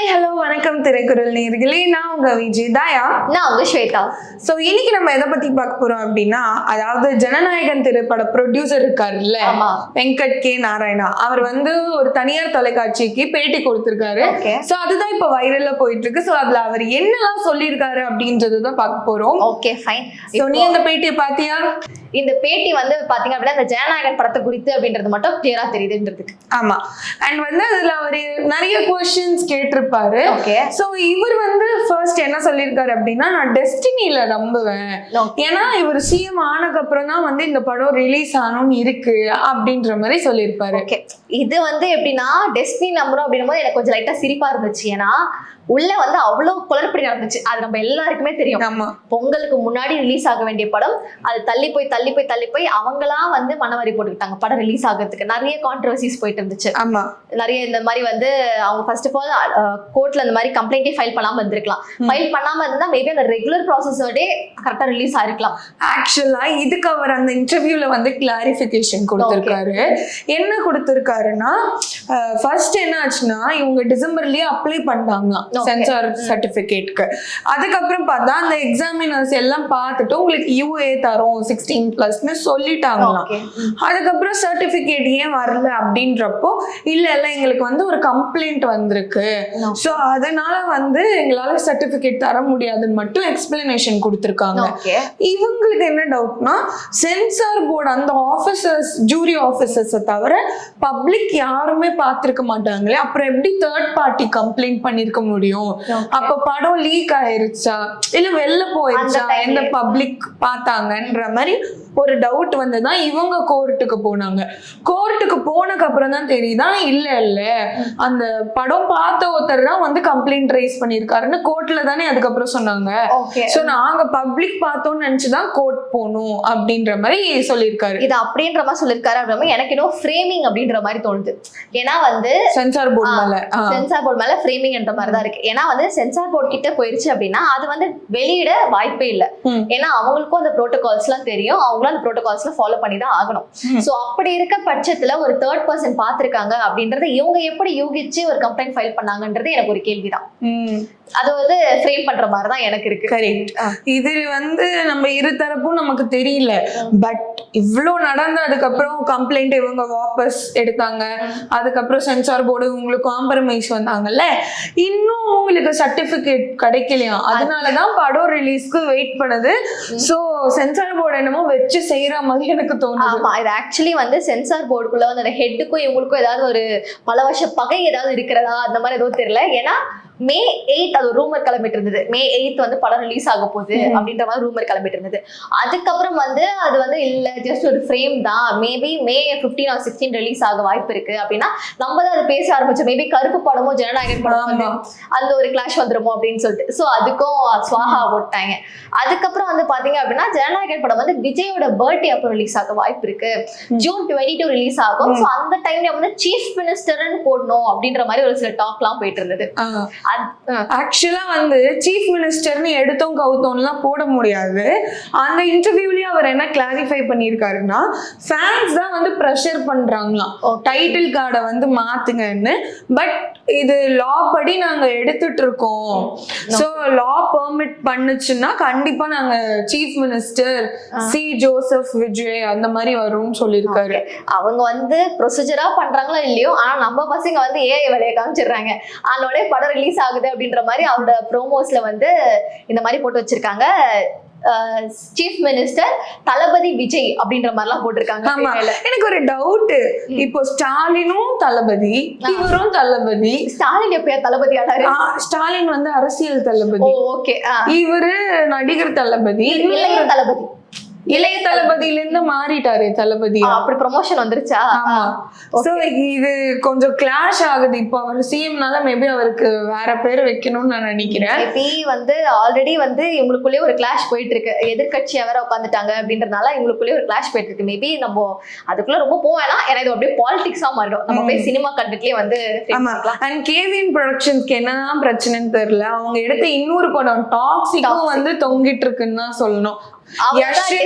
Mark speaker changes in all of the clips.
Speaker 1: Hello வணக்கம் திரைக்குறள் நேயர்களே, நான் உங்க விஜய் தயா.
Speaker 2: நான் உங்க ஸ்வேதா.
Speaker 1: ஸோ இன்னைக்கு நம்ம எதை பத்தி பார்க்க போறோம் அப்படின்னா, அதாவது ஜனநாயகன் திரைப்பட ப்ரொடியூசர் இருக்காருல்ல, வெங்கட் கே நாராயணா, அவர் வந்து ஒரு தனியார் தொலைக்காட்சிக்கு பேட்டி கொடுத்திருக்காரு. ஸோ அதுதான் இப்போ வைரல்ல போயிட்டு இருக்கு. ஸோ அதுல அவர் என்னெல்லாம் சொல்லியிருக்காரு அப்படின்றது தான் பார்க்க போறோம்.
Speaker 2: Okay fine.
Speaker 1: ஸோ நீ அந்த பேட்டியை பாத்தியா?
Speaker 2: இந்த பேட்டி வந்து பாத்தீங்க அப்படின்னா இந்த ஜனநாயகன் படத்தை குறித்து அப்படின்றது மட்டும் கிளியரா தெரியுதுன்றதுக்கு.
Speaker 1: ஆமா. அண்ட் வந்து அதுல அவரு நிறைய क्वेश्चंस கேட்டிருப்பாரு. சோ இவர் வந்து ஃபர்ஸ்ட் என்ன சொல்லியிருக்காரு அப்படின்னா, நான் டெஸ்டினில நம்புவேன், ஏன்னா இவர் சிஎம் ஆனதுக்கு அப்புறம் தான் வந்து இந்த படம் ரிலீஸ் ஆகணும்னு இருக்கு அப்படின்ற மாதிரி சொல்லியிருப்பாரு.
Speaker 2: ஓகே, இது வந்து எப்படின்னா டெஸ்டினி நம்புறோம் அப்படின்னும் போது எனக்கு கொஞ்சம் லைட்டா சிரிப்பா இருந்துச்சு. ஏன்னா உள்ள வந்து அவ்வளவு குளறுபடி நடந்துச்சு. அது நம்ம எல்லாருக்குமே தெரியும். பொங்கலுக்கு முன்னாடி ரிலீஸ் ஆக வேண்டிய படம் அது தள்ளி போய் அவங்களாம் வந்து மனவரி போட்டுக்கிட்டாங்க படம் ரிலீஸ் ஆகிறதுக்கு. நிறைய கான்ட்ரவர்சிஸ் போயிட்டு இருந்துச்சு. நிறைய இந்த மாதிரி வந்து அவங்க ஃபர்ஸ்ட் ஆஃப் ஆல் கோர்ட்ல இந்த மாதிரி கம்ப்ளைண்டே ஃபைல் பண்ணாம இருந்திருக்கலாம். ஃபைல் பண்ணாம இருந்தா மேபி அந்த ரெகுலர் ப்ராசஸோட கரெக்டா ரிலீஸ் ஆயிருக்கலாம்.
Speaker 1: ஆக்சுவலா இதுக்கு அவர் அந்த இன்டர்வியூல வந்து கிளாரிஃபிகேஷன் கொடுத்திருக்காரு. என்ன கொடுத்திருக்காருன்னா, ஃபர்ஸ்ட் என்ன ஆச்சுன்னா, இவங்க டிசம்பர்லயே அப்ளை பண்ணாங்க சென்சார் சர்டிபிகேட்க்கு. அதுக்கப்புறம் பார்த்தா அந்த எக்ஸாமினர்ஸ் எல்லாம் பார்த்துட்டு உங்களுக்கு யூஏ தரோம் 16+ சொல்லிட்டாங்களாம். அதுக்கப்புறம் சர்டிபிகேட் ஏன் வரல அப்படின்றப்போ, இல்ல எங்களுக்கு வந்து ஒரு கம்ப்ளைண்ட் வந்திருக்கு, சோ அதனால வந்து எங்களால சர்டிபிகேட் தர முடியாதுன்னு மட்டும் எக்ஸ்பிளனேஷன் கொடுத்திருக்காங்க. இவங்களுக்கு என்ன டவுட்னா, சென்சார் போர்டு அந்த ஆபீசர்ஸ், ஜூரி ஆபீசர்ஸை தவிர பப்ளிக் யாருமே பார்த்திருக்க மாட்டாங்களே, அப்புறம் எப்படி தேர்ட் பார்ட்டி கம்ப்ளைண்ட் பண்ணிருக்க முடியும்? அப்ப படம் லீக் ஆயிருச்சா இல்ல வெளில போயிருச்சா, எந்த பப்ளிக் பார்த்தாங்கன்ற மாதிரி ஒரு டவுட் வந்துதான் இவங்க கோர்ட்டுக்கு போனாங்க. கோர்ட்டுக்கு போனக்கு அப்புறம் தான் தெரியுதா, இல்ல அந்த படம் பார்த்த ஒருத்தர் தான் வந்து கம்ப்ளைண்ட் ரைஸ் பண்ணிருக்காருன்னு கோர்ட்ல தானே அதுக்கப்புறம் சொன்னாங்க. சோ நாங்க பப்ளிக் பார்த்தோம்னு நினைச்சுதான் கோர்ட் போகணும் அப்படின்ற மாதிரி சொல்லியிருக்காரு.
Speaker 2: இது அப்படின்ற மாதிரி சொல்லியிருக்காரு அப்படின்னா எனக்கு இன்னும் ஃப்ரேமிங் அப்படின்ற மாதிரி தோணுது. ஏன்னா வந்து
Speaker 1: சென்சார் போர்டு
Speaker 2: மேல ஃப்ரேமிங் என்ற மாதிரி தான் இருக்கு. ஏன்னா வந்து சென்சார் போர்டு கிட்ட போயிருச்சு அப்படின்னா அது வந்து வெளியிட வாய்ப்பே இல்லை. ஏன்னா அவங்களுக்கும் அந்த ப்ரோட்டோகால்ஸ் எல்லாம் தெரியும், அவங்களும் அந்த ப்ரோட்டோகால்ஸ்ல ஃபாலோ பண்ணி தான் ஆகணும். சோ அப்படி இருக்க பட்சத்துல ஒரு தேர்ட் பர்சன் பாத்திருக்காங்க அப்படின்றத இவங்க எப்படி யூகிச்சு ஒரு கம்ப்ளைண்ட் ஃபைல் பண்ணாங்கன்றது எனக்கு ஒரு கேள்விதான். அது வந்து ஃப்ரேம் பண்ற மாதிரி தான் எனக்கு இருக்கு.
Speaker 1: கரெக்ட். இது வந்து நம்ம இரு தரப்பும் நமக்கு தெரியல. பட் இவ்வளோ நடந்ததுக்கு அப்புறம் கம்ப்ளைண்ட் இவங்க வாபஸ் எடுத்தாங்க. அதுக்கப்புறம் சென்சார் போர்டு உங்களுக்கு காம்ப்ரமைஸ் வந்தாங்கல்ல, இன்னும் உங்களுக்கு சர்டிபிகேட் கிடைக்கலையா, அதனாலதான் படம் ரிலீஸ்க்கு வெயிட் பண்ணுது. சோ சென்சார் போர்டு என்னமோ வச்சு செய்யற மாதிரி எனக்கு தோணுது.
Speaker 2: ஆமா, இது ஆக்சுவலி வந்து சென்சார் போர்டுக்குள்ள வந்து ஹெட்டுக்கும் இவங்களுக்கும் ஏதாவது ஒரு பல வருஷ பகை ஏதாவது இருக்கிறதா அந்த மாதிரி எதுவும் தெரியல. ஏன்னா May 8 அது ரூமர் கிளம்பிட்டு இருந்தது. May 8 வந்து படம் ரிலீஸ் ஆக போகுது அப்படின்ற மாதிரி ரூமர் கிளம்பிட்டு இருந்தது. அதுக்கப்புறம் வந்து அது வந்து இல்ல ஜஸ்ட் ஒரு ஃப்ரேம் தான், மேபி May 15 or 16 ரிலீஸ் ஆக வாய்ப்பு இருக்கு அப்படின்னா நம்ம தான் அதை பேச ஆரம்பிச்சோம். மேபி கருப்பு படமோ ஜனநாயகன் படம் வந்து அந்த ஒரு கிளாஷ் வந்துருமோ அப்படின்னு சொல்லிட்டு. ஸோ அதுக்கும் ஸ்வாஹா போட்டாங்க. அதுக்கப்புறம் வந்து பாத்தீங்க அப்படின்னா ஜனநாயகன் படம் வந்து விஜயோட பர்த்டே அப்போ ரிலீஸ் ஆக வாய்ப்பு இருக்கு. June 22 ரிலீஸ் ஆகும். ஸோ அந்த டைம்ல வந்து சீஃப் மினிஸ்டர்னு போடணும் அப்படின்ற மாதிரி ஒரு சில டாக் எல்லாம் போயிட்டு இருந்தது.
Speaker 1: ஆக்சுவலா வந்து சீஃப் மினிஸ்டர்னு எடுத்தோம் கவுத்தோம்லாம் போட முடியாது. அந்த இன்டர்வியூலயே அவர் என்ன கிளாரிஃபை பண்ணியிருக்காருன்னா, ஃபேன்ஸ் தான் வந்து ப்ரெஷர் பண்றாங்களாம் டைட்டில் கார்டை வந்து மாத்துங்கன்னு. பட் இது லா படி நாங்க எடுத்துட்டு இருக்கோம். சோ லா பெர்மிட் பண்ணுச்சுன்னா கண்டிப்பா நாங்க chief minister C Joseph Vijay அந்த மாதிரி வரும்னு சொல்லியிருக்காரு.
Speaker 2: அவங்க வந்து ப்ரொசீஜரா பண்றாங்களோ இல்லையோ, ஆனா நம்ம பசங்க வந்து ஏஐ வேலையை காமிச்சிடுறாங்க. அதனோட படம் ரிலீஸ் ஆகுது அப்படின்ற மாதிரி அவரோட ப்ரோமோஸ்ல வந்து இந்த மாதிரி போட்டு வச்சிருக்காங்க. சீஃப் மினிஸ்டர் தளபதி விஜய் அப்படின்ற மாதிரி எல்லாம் போட்டிருக்காங்க.
Speaker 1: எனக்கு ஒரு டவுட், இப்போ ஸ்டாலினும் தளபதி, இவரும் தளபதி.
Speaker 2: ஸ்டாலின் எப்பயா தளபதி ஆனாரு?
Speaker 1: ஸ்டாலின் வந்து அரசியல் தளபதி.
Speaker 2: ஓகே.
Speaker 1: இவரு நடிகர் தளபதி,
Speaker 2: இளைய தளபதி.
Speaker 1: இளைய தளபதியில இருந்து மாறிட்டாரு தளபதி.
Speaker 2: அப்படி ப்ரமோஷன் வந்துருச்சா?
Speaker 1: சோ இது கொஞ்சம் கிளாஷ் ஆகுது. இப்போ அவர் சிஎம்னால மேபி அவருக்கு வேற பேர் வைக்கணும்னு நான் நினைக்கிறேன்.
Speaker 2: மேபி வந்து ஆல்ரெடி வந்து இவங்களுக்குள்ளேயே ஒரு கிளாஷ் போயிட்டு இருக்கு. எதிர்கட்சியா வேற உட்காந்துட்டாங்க அப்படின்றதுனால இவங்களுக்குள்ளேயே ஒரு கிளாஷ் போயிட்டு இருக்கு. மேபி நம்ம அதுக்குள்ள ரொம்ப போவேனா, ஏன்னா இது அப்படியே பாலிடிக்ஸா மாறிடும். நம்ம அப்படியே சினிமா கண்டென்ட்லயே வந்து
Speaker 1: அண்ட் கேவிஎன் ப்ரொடக்ஷன்ஸ்க்கு என்னதான் பிரச்சனைன்னு தெரியல. அவங்க எடுத்த இன்னொரு படம் டாக்ஸிக்கும் வந்து தொங்கிட்டு இருக்குன்னு தான் சொல்லணும்.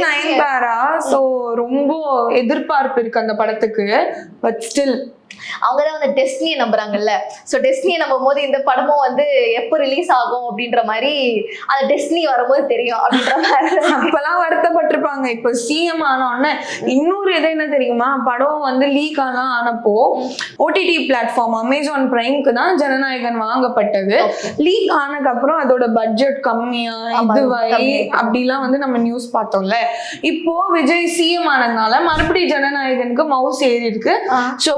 Speaker 1: நயன்தாரா. சோ ரொம்ப எதிர்பார்ப்பு இருக்கு அந்த படத்துக்கு. பட் ஸ்டில்
Speaker 2: அவங்கதான் வந்து டெஸ்டினியை நம்புறாங்கல்ல. ஸோ டெஸ்டினியை நம்பும் போது இந்த படமும் வந்து எப்போ ரிலீஸ் ஆகும் அப்படின்ற மாதிரி அந்த டெஸ்டினி வரும்போது தெரியும் அப்படின்ற மாதிரி
Speaker 1: அப்பெல்லாம் வருத்தப்பட்டிருப்பாங்க. இப்போ சிஎம் ஆனோடனே இன்னொரு இது என்ன தெரியுமா, படம் வந்து லீக் ஆனப்போ ஓடிடி பிளாட்ஃபார்ம் அமேசான் பிரைம்க்கு தான் ஜனநாயகன் வாங்கப்பட்டது. லீக் ஆனதுக்கு அப்புறம் அதோட பட்ஜெட் கம்மியா இதுவாயி அப்படிலாம் வந்து நம்ம நியூஸ் பார்த்தோம்ல. இப்போ விஜய் சிஎம் ஆனதுனால மறுபடியும் ஜனநாயகனுக்கு மவுஸ் ஏறி இருக்கு. ஸோ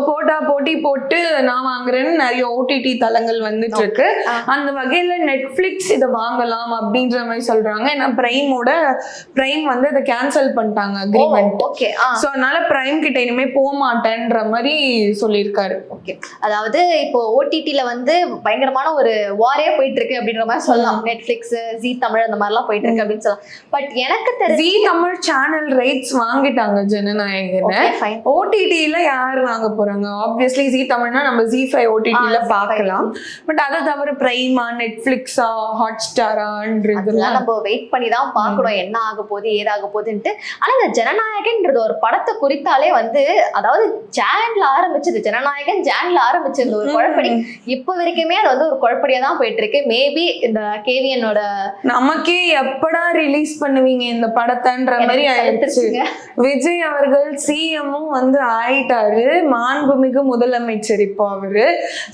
Speaker 1: போட்டி போட்டு நான் வாங்குறேன்னு நிறைய ஓடிடி தளங்கள் வந்துட்டு இருக்கு. அந்த வகையில நெட்ஃபிளிக்ஸ் இதை வாங்கலாம் அப்படின்ற மாதிரி சொல்றாங்க. ஏன்னா பிரைம் வந்து அதை கேன்சல் பண்ணிட்டாங்க அக்ரிமெண்ட். ஸோ அதனால பிரைம் கிட்ட இனிமே போக மாட்டேன்ற மாதிரி சொல்லியிருக்காரு.
Speaker 2: ஓகே, அதாவது இப்போ ஓடிடில வந்து பயங்கரமான ஒரு வாரே போயிட்டு இருக்கு அப்படின்ற மாதிரி சொல்லலாம். நெட்ஃபிளிக்ஸ், ஜீ தமிழ் அந்த மாதிரிலாம் போயிட்டு இருக்கு அப்படின்னு சொல்லலாம். பட் எனக்கு தெரிஞ்ச
Speaker 1: ஜீ தமிழ் சேனல் ரைட்ஸ் வாங்கிட்டாங்க ஜனநாயகன். ஓடிடில யார் வாங்க போறாங்க? ஆப்வியஸ்லி ஜீ தமிழ்னா நம்ம ஜீ5 ஓடிடில பார்க்கலாம். பட் அதை தவிர பிரைமா, நெட்ஃபிளிக்ஸா, ஹாட் ஸ்டாரான்றதுலாம்
Speaker 2: நம்ம வெயிட் பண்ணி தான் பார்க்கணும் என்ன ஆக போகுது ஏதாக போகுதுன்ட்டு. ஆனா இந்த ஜனநாயகன்றது ஒரு படத்தை குறித்தாலே வந்து, அதாவது ஜான்ல ஆரம்பிச்சது ஒரு குழப்படி. இப்போ வரைக்குமே அது வந்து ஒரு குழப்படியா தான் போயிட்டு இருக்கு. மேபி இந்த கேவியனோட
Speaker 1: நமக்கே எப்படா ரிலீஸ் பண்ணுவீங்க இந்த படத்தைன்ற மாதிரி ஆயிடுச்சு. விஜய் அவர்கள் சிஎம்மும் வந்து ஆயிட்டாரு, மாண்புமிகு முதலமைச்சர். இப்போ அவரு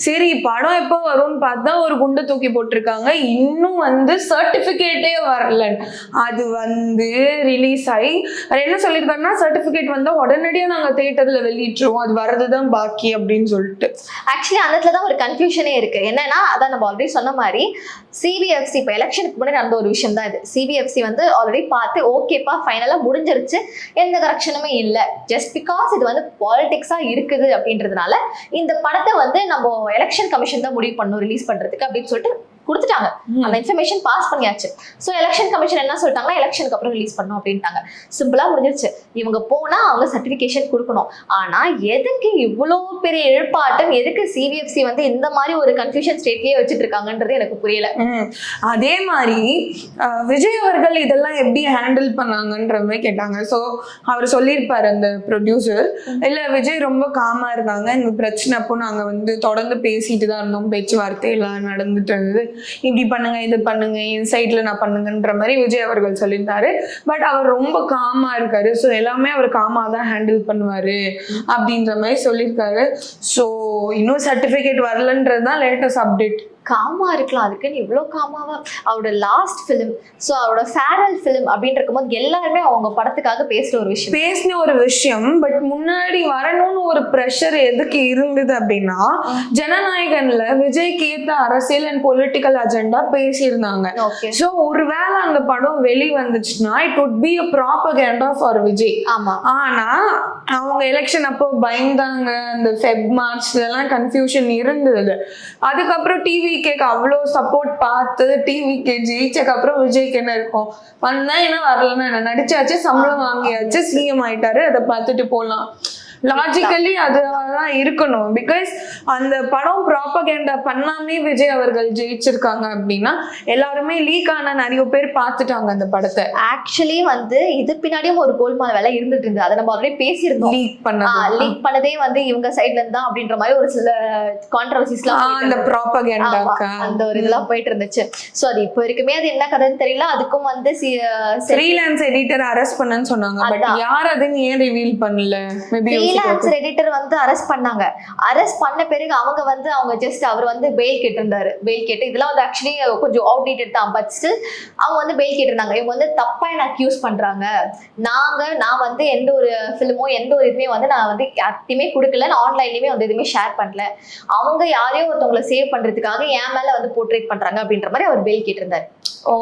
Speaker 1: சரி படம் எப்போ வரும்னு பார்த்தா ஒரு குண்டை தூக்கி போட்டிருக்காங்க. இன்னும் வந்து சர்டிபிகேட்டே வரல. அது வந்து ரிலீஸ் ஆகி என்ன சொல்லியிருக்காருன்னா, சர்டிபிகேட் வந்தா உடனடியா நாங்க தியேட்டர்ல வெளியிட்டுருவோம், அது வரதுதான் பாக்கி அப்படின்னு சொல்லிட்டு.
Speaker 2: ஆக்சுவலி அந்த இடத்துல தான் ஒரு கன்ஃபியூஷனே இருக்கு. என்னன்னா, அதான் நம்ம ஆல்ரெடி சொன்ன மாதிரி சிபிஎஃப்சி இப்போ எலெக்ஷனுக்கு முன்னாடி நடந்த ஒரு விஷயம் தான் இது. சிபிஎஃப்சி வந்து ஆல்ரெடி பார்த்து ஓகேப்பா ஃபைனலா முடிஞ்சிருச்சு, எந்த கரெக்ஷனுமே இல்லை, ஜஸ்ட் பிகாஸ் இது வந்து பாலிடிக்ஸா இருக்குது அப்படின்றதுனால இந்த படத்தை வந்து நம்ம எலெக்ஷன் கமிஷன் தான் முடிவு பண்ணணும் ரிலீஸ் பண்றதுக்கு அப்படின்னு சொல்லிட்டு கொடுத்துட்டாங்க. அந்த இன்ஃபர்மேஷன் பாஸ் பண்ணியாச்சு. ஸோ எலெக்ஷன் கமிஷன் என்ன சொல்லிட்டாங்கன்னா, எலெக்ஷனுக்கு அப்புறம் ரிலீஸ் பண்ணணும் அப்படின்ட்டாங்க. சிம்பிளா முடிஞ்சிருச்சு. இவங்க போனா அவங்க சர்டிபிகேஷன் கொடுக்கணும். ஆனா எதுக்கு இவ்வளோ பெரிய இழப்பாட்டம், எதுக்கு சிபிஎஃப்சி வந்து இந்த மாதிரி ஒரு கன்ஃபியூஷன் ஸ்டேட்லயே வச்சுட்டு இருக்காங்கன்றது எனக்கு புரியல.
Speaker 1: அதே மாதிரி விஜய் அவர்கள் இதெல்லாம் எப்படி ஹேண்டில் பண்ணாங்கன்ற மாதிரி கேட்டாங்க. ஸோ அவர் சொல்லியிருப்பாரு அந்த ப்ரொடியூசர், இல்ல விஜய் ரொம்ப காமா இருக்காங்க, இந்த பிரச்சனை அப்போ நாங்க வந்து தொடர்ந்து பேசிட்டு தான் இருந்தோம், பேச்சுவார்த்தை எல்லாம் நடந்துட்டு இருந்தது, இப்படி பண்ணுங்க இது பண்ணுங்க இந்த சைட்ல நான் பண்ணுங்கன்ற மாதிரி விஜய் அவர்கள் சொல்லியிருந்தாரு. பட் அவர் ரொம்ப காமா இருக்காரு. ஸோ எல்லாமே அவர் காமா தான் ஹேண்டில் பண்ணுவாரு அப்படின்ற மாதிரி சொல்லியிருக்காரு. ஸோ இன்னும் சர்டிபிகேட் வரலன்றது தான் லேட்டஸ்ட் அப்டேட்.
Speaker 2: காமா இருக்கலாம், அதுக்குன்னு இவ்வளோ காமாவா? அவரோட லாஸ்ட் ஃபிலிம், ஸோ அவரோட ஃபேரல் ஃபிலிம் அப்படின்னு இருக்கும்போது எல்லாருமே அவங்க படத்துக்காக பேசின ஒரு விஷயம்.
Speaker 1: பட் முன்னாடி வரணும்னு ஒரு ப்ரெஷர் எதுக்கு இருந்தது அப்படின்னா, ஜனநாயகன்ல விஜய்க்கு ஏற்ற அரசியல் அண்ட் பொலிட்டிக்கல் அஜெண்டா பேசியிருந்தாங்க. ஸோ ஒருவேளை அந்த படம் வெளி வந்துச்சுன்னா it would be a propaganda for Vijay. ஆனா அவங்க எலெக்ஷன் அப்போ பயந்தாங்க, அந்த மார்ச் எல்லாம் கன்ஃபியூஷன் இருந்தது. அதுக்கப்புறம் டிவி கேக்கு அவ்வளோ சப்போர்ட் பார்த்து டிவி கே ஜெயிச்சக்கு அப்புறம் விஜய்க்கு என்ன இருக்கும், வந்தா என்ன வரலன்னா என்ன, நடிச்சாச்சு, சம்பளம் வாங்கியாச்சு, சிஎம் ஆயிட்டாரு, அதை பார்த்துட்டு போகலாம். லாஜிக்கலி அதுதான் இருக்கணும். பிகாஸ் அந்த படம் ப்ராபகேண்டா பண்ணாமே விஜய் அவர்கள் ஜெயிச்சிருக்காங்க அப்படின்னா எல்லாருமே லீக் ஆன நிறைய பேர் பார்த்துட்டாங்க அந்த படத்தை.
Speaker 2: ஆக்சுவலி வந்து இது பின்னாடியும் ஒரு கோல்மால் வேலை இருந்துட்டு இருந்தது. அதை நம்ம ஆல்ரெடி பேசியிருந்தோம். லீக் பண்ணதே வந்து இவங்க சைட்ல இருந்தா அப்படின்ற மாதிரி ஒரு சில கான்ட்ரவர்சிஸ்லாம்
Speaker 1: அந்த ப்ராபகேண்டா
Speaker 2: அந்த ஒரு இதெல்லாம் போயிட்டு இருந்துச்சு. ஸோ அது இப்போ வரைக்குமே அது என்ன கதைன்னு தெரியல. அதுக்கும் வந்து
Speaker 1: ஃப்ரீலான்ஸ் எடிட்டர் அரெஸ்ட் பண்ணன்னு சொன்னாங்க. பட் யார் அதுன்னு ஏன் ரிவீல் பண்ணல? மேபி
Speaker 2: ஃப்ரீலான்சர் எடிட்டர் வந்து அரெஸ்ட் பண்ணாங்க. அரெஸ்ட் பண்ண பிறகு அவங்க ஜஸ்ட் அவர் வந்து பெயில் கேட்டிருந்தாரு. பெயில் கேட்டு இதெல்லாம் வந்து ஆக்சுவலி கொஞ்சம் அவுடேட்டட் தான். பட் ஸ்டில் அவங்க வந்து பெயில் கேட்டிருந்தாங்க. இவங்க வந்து தப்பா என்ன அக்யூஸ் பண்றாங்க, நான் வந்து எந்த ஒரு ஃபிலிமோ எந்த ஒரு இதுவுமே வந்து நான் வந்து யார்ட்டையுமே கொடுக்கல, நான் ஆன்லைன்லயுமே வந்து எதுவுமே ஷேர் பண்ணல, அவங்க யாரையும் ஒருத்தவங்களை சேவ் பண்றதுக்காக என் மேல வந்து போர்ட்ரேட் பண்றாங்க அப்படின்ற மாதிரி அவர் பெயில் கேட்டிருந்தாரு.
Speaker 1: ஓ,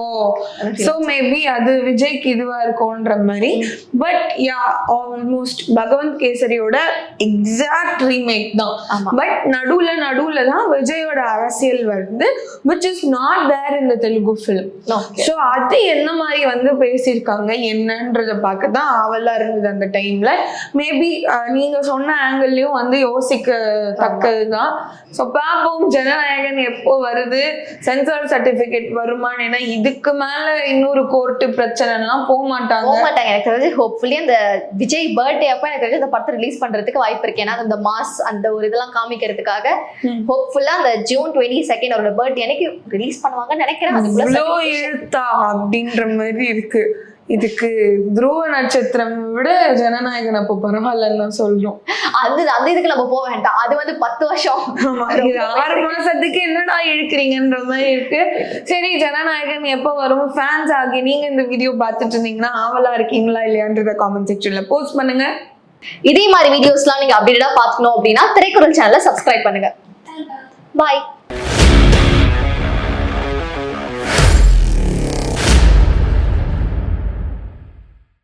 Speaker 1: சோ மேபி அது விஜய்க்கு இதுவா இருக்கும்ன்ற மாதிரி. பட் யா, ஆல்மோஸ்ட் பகவந்த் கேசரியோட எக்ஸாக்ட் ரீமேக் தான். பட் நடுவுல தான் விஜயோட அரசியல் வருது, which is not there in the Telugu film. So அது என்ன மாதிரி வந்து பேசியிருக்காங்க என்னன்றத பார்க்க தான் ஆவலா இருந்தது அந்த டைம்ல. மேபி நீங்க சொன்ன ஆங்கிள்லயும் வந்து யோசிக்க தக்கதுதான். ஸோ பாப்போம் ஜனநாயகன் எப்போ வருது, சென்சார் சர்டிபிகேட் வருமானு. ஏன்னா இதுக்கு மேல இன்னொரு கோர்ட்டு பிரச்சனை எல்லாம் போக மாட்டாங்க.
Speaker 2: எனக்கு தெரிஞ்சு ஹோப்ஃபுல்லி அந்த விஜய் பர்த்டே அப்ப எனக்கு தெரிஞ்சு அந்த படத்தை ரிலீஸ் பண்றதுக்கு வாய்ப்பு இருக்கு. ஏன்னா அந்த மாஸ் அந்த ஒரு இதெல்லாம் காமிக்கிறதுக்காக ஹோப்ஃபுல்லா அந்த ஜூன் 22 அவரோட பர்த்டே அன்னைக்கு ரிலீஸ் பண்ணுவாங்கன்னு நினைக்கிறேன்.
Speaker 1: எழுத்தா அப்படின்ற மாதிரி இருக்கு. இதுக்கு துருவ நட்சத்திரம் விட ஜனநாயகன் அப்போ பரவாயில்லன்னு தான் சொல்றோம்.
Speaker 2: அந்த இதுக்கு நம்ம போக வேண்டாம். அது வந்து 10 வருஷம்,
Speaker 1: 6 மாசத்துக்கு என்னடா இழுக்கிறீங்கன்ற மாதிரி இருக்கு. சரி, ஜனநாயகன் எப்போ வரும்? ஃபேன்ஸ் ஆகி நீங்க இந்த வீடியோ பார்த்துட்டு இருந்தீங்கன்னா ஆவலா இருக்கீங்களா இல்லையான்றத காமெண்ட் செக்ஷன்ல போஸ்ட் பண்ணுங்க.
Speaker 2: இதே மாதிரி வீடியோஸ்லாம் நீங்க அப்டேட்டடா பாத்துக்கணும் அப்படின்னா திரைக்குறள் சேனலை சப்ஸ்கிரைப் பண்ணுங்க. பாய்.